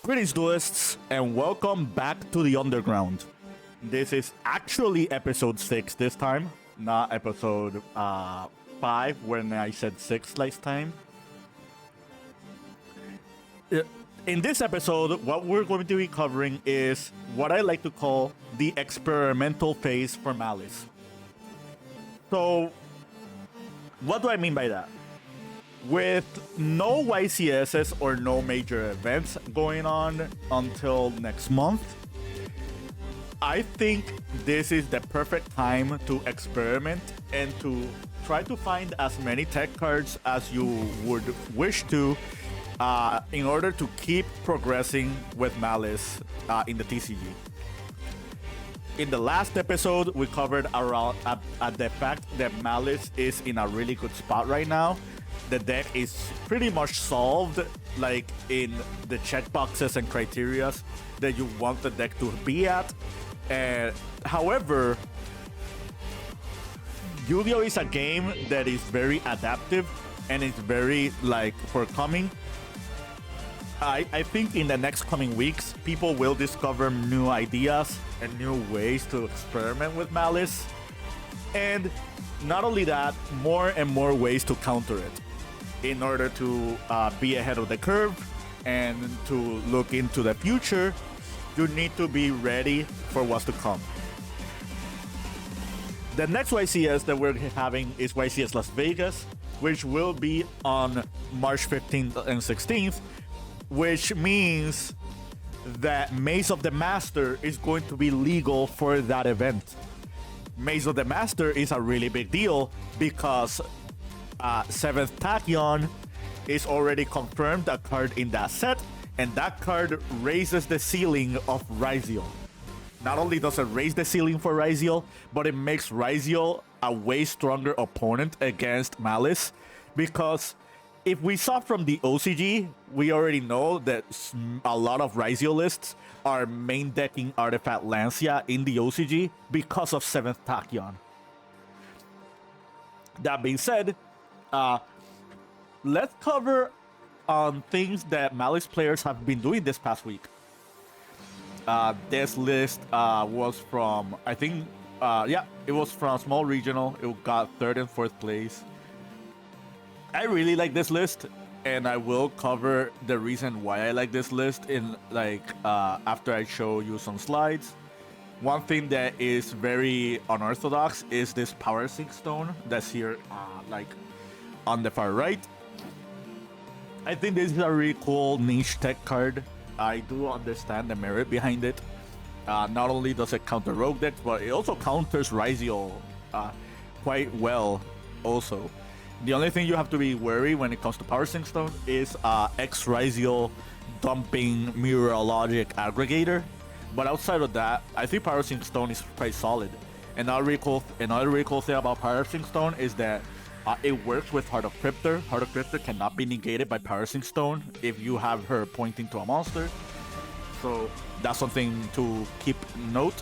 Greetings, duelists, and welcome back to the Underground. This is actually episode 6 this time, not episode 5 when I said 6 last time. In this episode, what we're going to be covering is what I like to call the experimental phase for Malice. So, what do I mean by that? With no YCSs or no major events going on until next month, I think this is the perfect time to experiment and to try to find as many tech cards as you would wish to in order to keep progressing with Malice in the TCG. In the last episode, we covered around the fact that Malice is in a really good spot right now. The deck is pretty much solved, like in the checkboxes and criterias that you want the deck to be at. However, Yu-Gi-Oh! Is a game that is very adaptive and it's very like forthcoming. I think in the next coming weeks, people will discover new ideas and new ways to experiment with Malice. And not only that, more and more ways to counter it in order to be ahead of the curve and to look into the future. You need to be ready for what's to come. The next YCS that we're having is YCS Las Vegas, which will be on March 15th and 16th, which means that Maze of the Master is going to be legal for that event. Maze of the Master is a really big deal because 7th Tachyon is already confirmed a card in that set, and that card raises the ceiling of Ryziel. Not only does it raise the ceiling for Ryziel, but it makes Ryziel a way stronger opponent against Malice, because if we saw from the OCG, we already know that a lot of Ryziel lists are main decking Artifact Lancia in the OCG because of 7th Tachyon. That being said, let's cover on things that Malice players have been doing this past week. This list was from, I think, it was from Small Regional. It got 3rd and 4th place. I really like this list, and I will cover the reason why I like this list in after I show you some slides. One thing that is very unorthodox is this Power Sync Stone that's here, on the far right. I think this is a really cool niche tech card. I do understand the merit behind it. Not only does it counter rogue decks, but it also counters Ryziel quite well also. The only thing you have to be wary when it comes to Power Sync Stone is X Ryziel dumping Meteorologic Aggregator. But outside of that, I think Power Sync Stone is quite solid. Another really cool thing about Power Sync Stone is that it works with Heart of Cryptor. Heart of Cryptor cannot be negated by Power Sync Stone if you have her pointing to a monster. So that's something to keep note.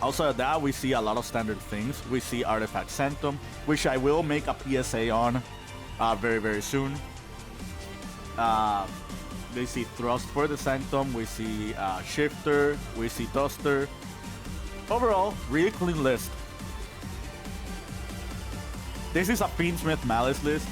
Outside of that, we see a lot of standard things. We see Artifact Sanctum, which I will make a PSA on very, very soon. They see Thrust for the Sanctum. We see Shifter. We see Duster. Overall, really clean list. This is a Fiendsmith Malice list.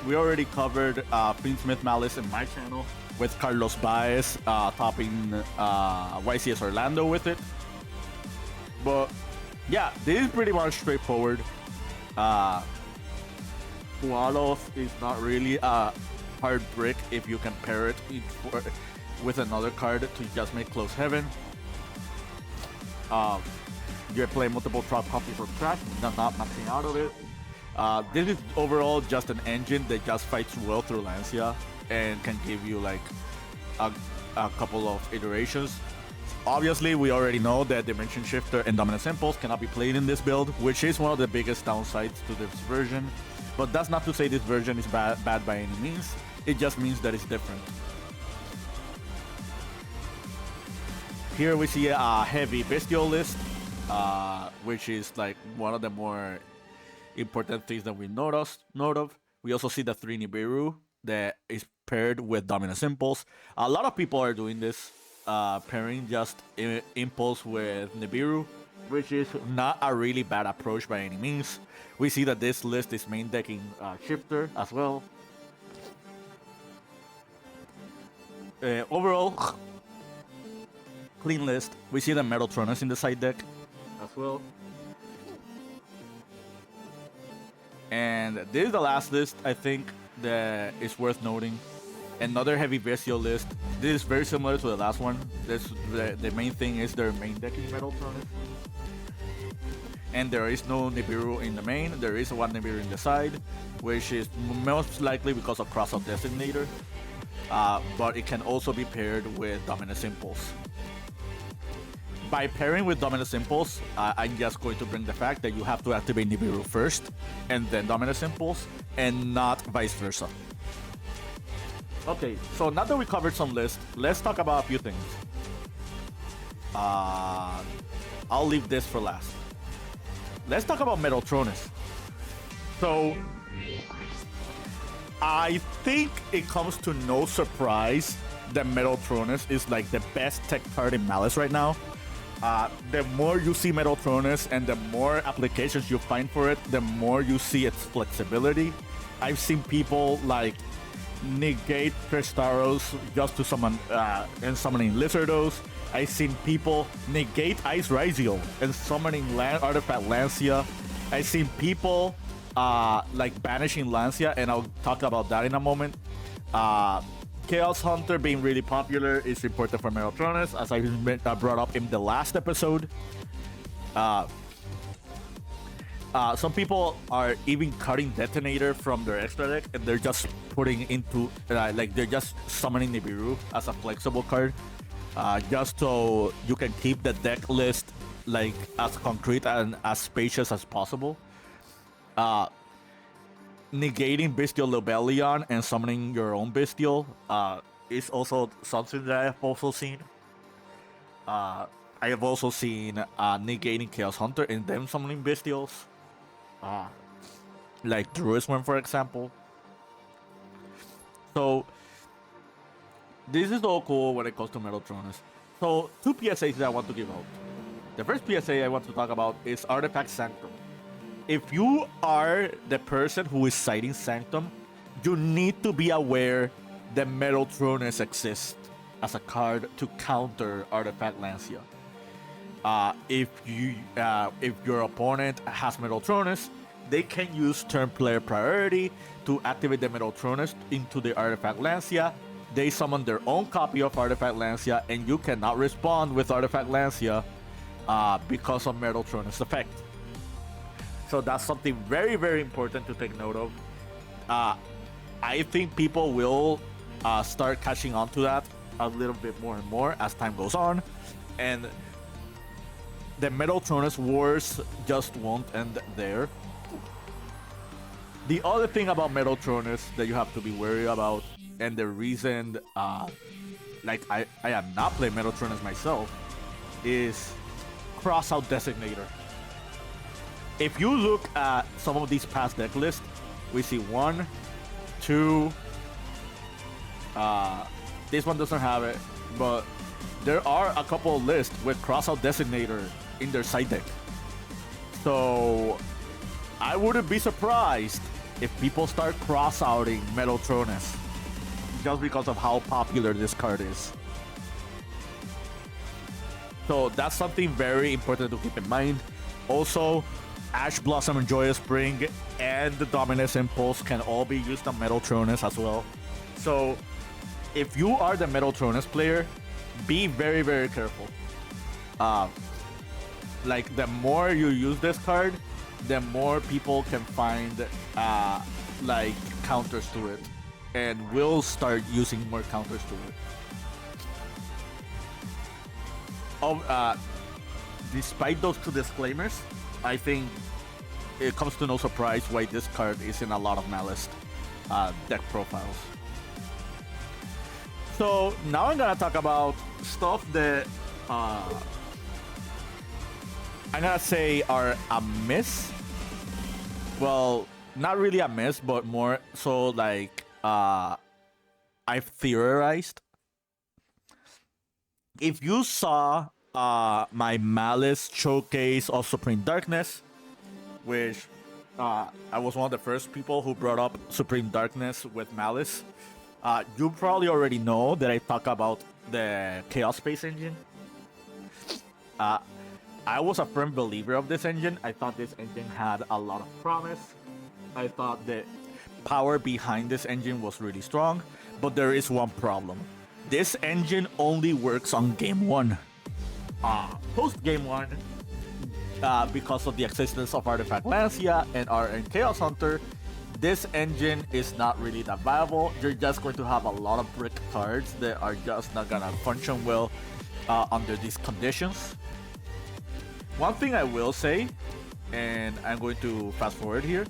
We already covered Fiendsmith Malice in my channel with Carlos Baez topping YCS Orlando with it. But yeah, this is pretty much straightforward. Koalos is not really a hard brick if you can pair it with another card to just make Close Heaven. You're playing multiple drop copies for trash, not maxing out of it. This is overall just an engine that just fights well through Lancia and can give you like a couple of iterations. Obviously, we already know that Dimension Shifter and Dominance Impulse cannot be played in this build, which is one of the biggest downsides to this version. But that's not to say this version is bad by any means. It just means that it's different. Here we see a heavy Bestial list, which is like one of the more important things that we note of. We also see the 3 Nibiru that is paired with Dominus Impulse. A lot of people are doing this, pairing just Impulse with Nibiru, which is not a really bad approach by any means. We see that this list is main decking Shifter as well. Overall, clean list. We see the Metaltronus in the side deck as well. And this is the last list, I think, that is worth noting. Another heavy bestial list. This is very similar to the last one. The main thing is their main decking Metaltronus. And there is no Nibiru in the main. There is one Nibiru in the side, which is most likely because of Crossout Designator. But it can also be paired with Dominus Impulse. By pairing with Dominus Impulse, I'm just going to bring the fact that you have to activate Nibiru first, and then Dominus Impulse, and not vice versa. Okay, so now that we covered some lists, let's talk about a few things. I'll leave this for last. Let's talk about Metaltronus. So, I think it comes to no surprise that Metaltronus is like the best tech card in Malice right now. The more you see Metaltronus and the more applications you find for it, the more you see its flexibility. I've seen people like negate Cristaros just to summon and summoning Lizardos. I've seen people negate Ice Raziel and summoning Artifact Lancia. I've seen people like banishing Lancia, and I'll talk about that in a moment. Chaos Hunter being really popular is important for Metaltronus, as I brought up in the last episode. Some people are even cutting Detonator from their extra deck, and they're just putting into like they're just summoning Nibiru as a flexible card, just so you can keep the deck list like as concrete and as spacious as possible. Negating Bestial Lobelion and summoning your own Bestial is also something that I have also seen. I have also seen negating Chaos Hunter and them summoning Bestials. Like Druiswin, for example. So, this is all cool when it comes to Metaltronus. So, two PSAs that I want to give out. The first PSA I want to talk about is Artifact Sanctum. If you are the person who is citing Sanctum, you need to be aware that Metaltronus exists as a card to counter Artifact Lancia. If your opponent has Metaltronus, they can use turn player priority to activate the Metaltronus into the Artifact Lancia. They summon their own copy of Artifact Lancia, and you cannot respond with Artifact Lancia because of Metaltronus effect. So that's something very, very important to take note of. I think people will start catching on to that a little bit more and more as time goes on. And the Metaltronus wars just won't end there. The other thing about Metaltronus that you have to be wary about, and the reason like I am not playing Metaltronus myself, is Crossout Designator. If you look at some of these past deck lists, we see 1, 2. This one doesn't have it, but there are a couple of lists with Crossout Designator in their side deck. So I wouldn't be surprised if people start cross-outing Metaltronus just because of how popular this card is. So that's something very important to keep in mind. Also, Ash Blossom and Joyous Spring and the Dominus Impulse can all be used on Metaltronus as well. So if you are the Metaltronus player, be very, very careful. Like, the more you use this card, the more people can find like counters to it, and will start using more counters to it. Despite those two disclaimers, I think it comes to no surprise why this card is in a lot of Malice deck profiles. So now I'm gonna talk about stuff that I'm gonna say are a miss. Well, not really a miss, but more so like a I've theorized. If you saw my Malice showcase of Supreme Darkness, which I was one of the first people who brought up Supreme Darkness with Malice, you probably already know that I talk about the Chaos Space engine. I was a firm believer of this engine. I thought this engine had a lot of promise. I thought the power behind this engine was really strong, but there is one problem. This engine only works on game 1. Post game 1, because of the existence of Artifact Lancia and Chaos Hunter, this engine is not really that viable. You're just going to have a lot of brick cards that are just not gonna function well under these conditions. One thing I will say, and I'm going to fast forward here.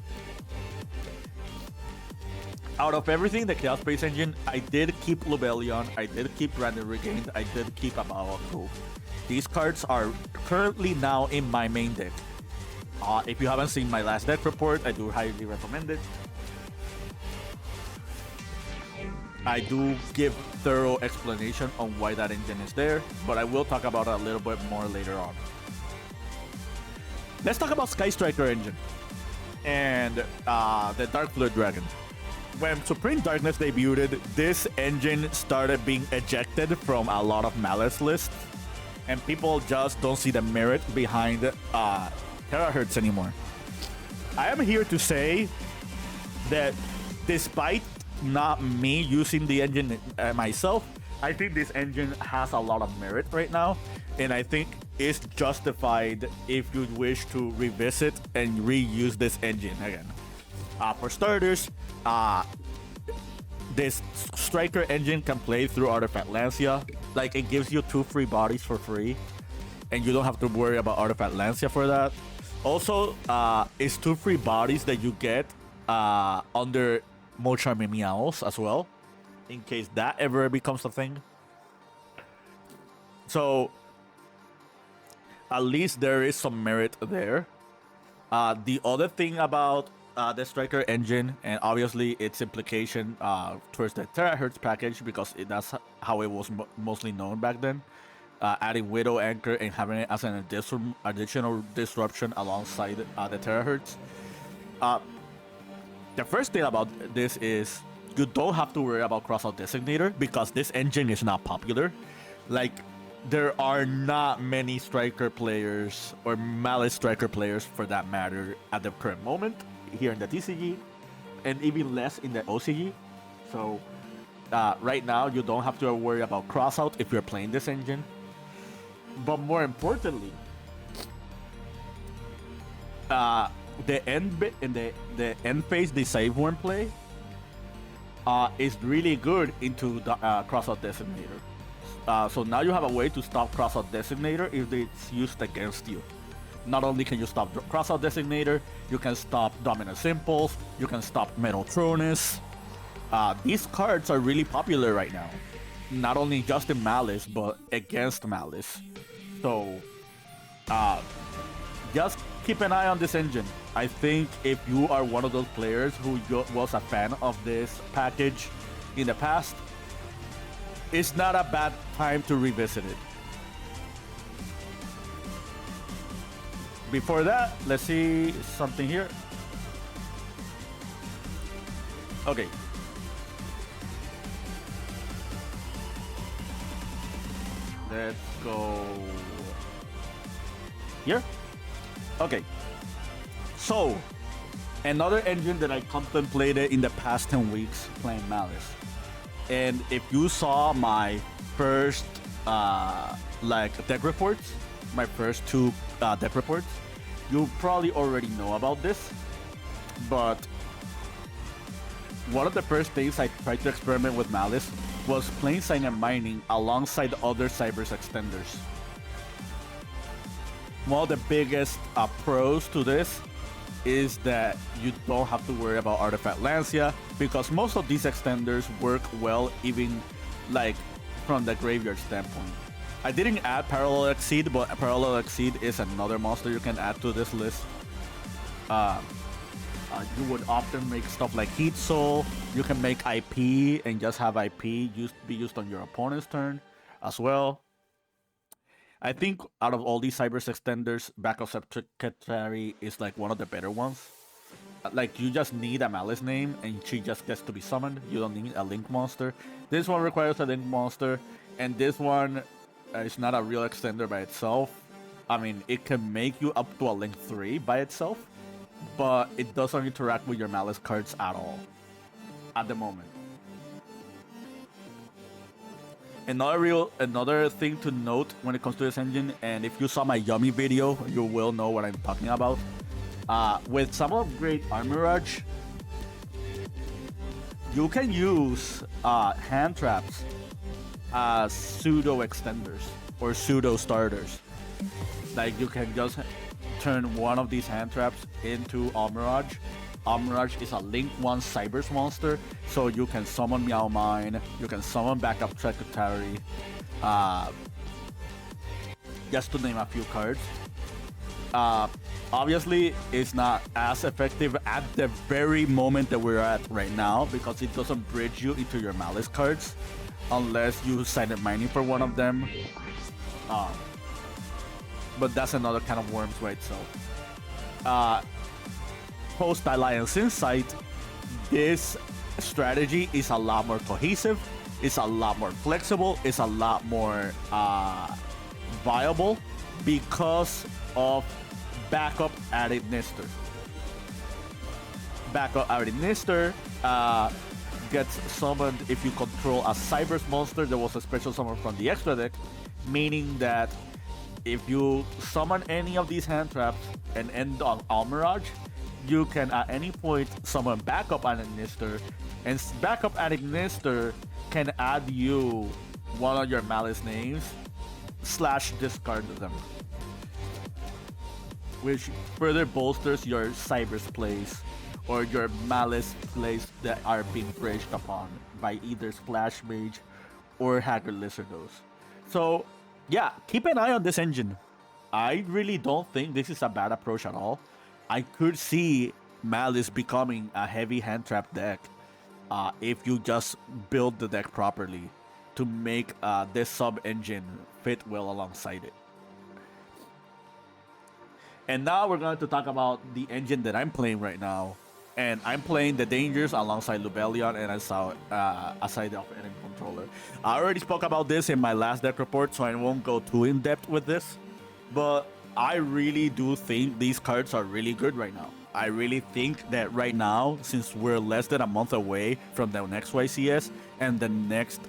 Out of everything, the Chaos Space engine, I did keep Lubellion, I did keep Random Regained, I did keep Abawaku. These cards are currently now in my main deck. If you haven't seen my last deck report, I do highly recommend it. I do give thorough explanation on why that engine is there, but I will talk about it a little bit more later on. Let's talk about Sky Striker engine and the Dark Fluid Dragon. When Supreme Darkness debuted, this engine started being ejected from a lot of Malice lists, and people just don't see the merit behind Terahertz anymore. I am here to say that despite not me using the engine myself, I think this engine has a lot of merit right now, and I think it's justified if you wish to revisit and reuse this engine again. For starters, this Striker engine can play through Artifact Lancia. Like, it gives you 2 free bodies for free, and you don't have to worry about Artifact Lancia for that. Also, it's 2 free bodies that you get under Mocharme Meows as well, in case that ever becomes a thing. So, at least there is some merit there. The other thing about the Striker engine, and obviously its implication towards the Terahertz package, because that's how it was mostly known back then, adding Widow Anchor and having it as an additional disruption alongside the Terahertz. The first thing about this is you don't have to worry about Crossout Designator because this engine is not popular. Like, there are not many Striker players or Malice Striker players for that matter at the current moment here in the TCG, and even less in the OCG. So right now you don't have to worry about crossout if you're playing this engine. But more importantly, the end phase, the save worm play is really good into the crossout designator. So now you have a way to stop crossout designator if it's used against you. Not only can you stop crossout designator, you can stop Dominus Impulse, you can stop Metaltronus. These cards are really popular right now. Not only just in Malice, but against Malice. So, just keep an eye on this engine. I think if you are one of those players who was a fan of this package in the past, it's not a bad time to revisit it. Before that, let's see something here. Okay. Let's go here. Okay. So, another engine that I contemplated in the past 10 weeks playing Malice. And if you saw my first deck reports, my first 2 deck reports, you probably already know about this. But one of the first things I tried to experiment with Malice was playing Sign and Mining alongside other Cyberse extenders. One of the biggest pros to this is that you don't have to worry about Artifact Lancia, because most of these extenders work well even like from the graveyard standpoint. I didn't add Parallel Exceed, but Parallel Exceed is another monster you can add to this list. You would often make stuff like Heat Soul, You can make IP and just have IP be used on your opponent's turn as well. I think out of all these Cyberse extenders, Backup Secretary is like one of the better ones. Like, you just need a Malice name and she just gets to be summoned. You don't need a Link monster. This one requires a Link monster, and this one is not a real extender by itself. I mean, it can make you up to a Link 3 by itself, but it doesn't interact with your Malice cards at all at the moment. Another thing to note when it comes to this engine, and if you saw my Yummy video, you will know what I'm talking about. With some upgrade Armirage, you can use hand traps as pseudo extenders or pseudo starters. Like, you can just turn one of these hand traps into Armirage. Armirage is a Link 1 Cyberse monster, so you can summon Meow Mine, you can summon Backup Secretary, just to name a few cards. Obviously, it's not as effective at the very moment that we're at right now, because it doesn't bridge you into your Malice cards unless you Silent Mining for one of them. But that's another kind of worms by itself. Post Alliance Insight, this strategy is a lot more cohesive, it's a lot more flexible, it's a lot more viable because of Backup Added Nister. Backup Added Nister gets summoned if you control a Cyberse monster that was a special summon from the extra deck, meaning that if you summon any of these hand traps and end on Almirage, you can at any point summon Backup Added Nister, and Backup Added Nister can add you one of your Malice names / discard them, which further bolsters your Cyberse plays or your Malice plays that are being bridged upon by either Splash Mage or Haggard Lizardos. So yeah, keep an eye on this engine. I really don't think this is a bad approach at all. I could see Malice becoming a heavy hand trap deck if you just build the deck properly to make this sub engine fit well alongside it. And now we're going to talk about the engine that I'm playing right now. And I'm playing the Dangers alongside Lubellion and aside of Enemy Controller. I already spoke about this in my last deck report, so I won't go too in depth with this. But I really do think these cards are really good right now. I really think that right now, since we're less than a month away from the next YCS and the next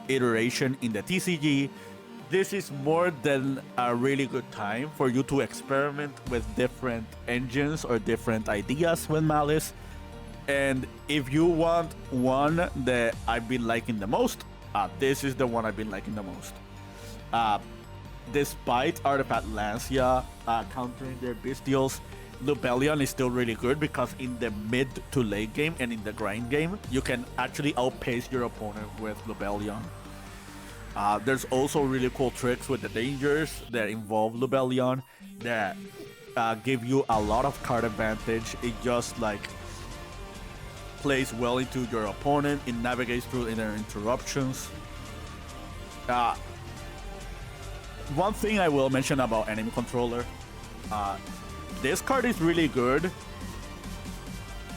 iteration in the TCG, this is more than a really good time for you to experiment with different engines or different ideas with Malice. And if you want one that I've been liking the most, this is the one I've been liking the most. Despite Artifact Lancia countering their Bestials, Lubellion is still really good because in the mid to late game and in the grind game, you can actually outpace your opponent with Lubellion. There's also really cool tricks with the Dangers that involve Lubellion that give you a lot of card advantage. It just plays well into your opponent. It navigates through their interruptions. One thing I will mention about Enemy Controller, this card is really good,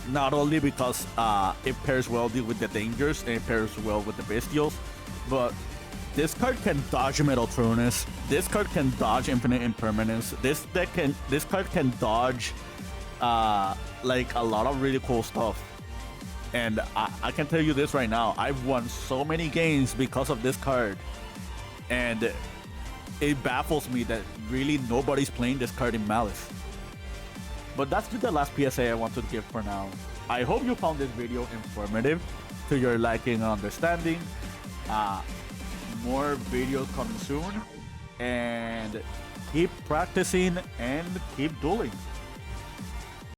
not only because it pairs well with the Dangers and it pairs well with the Bestials, but this card can dodge Metaltronus. This card can dodge Infinite Impermanence. This card can dodge a lot of really cool stuff. And I can tell you this right now, I've won so many games because of this card. And it baffles me that really nobody's playing this card in Malice. But that's just the last PSA I want to give for now. I hope you found this video informative to your liking and understanding. More videos coming soon, and keep practicing and keep dueling.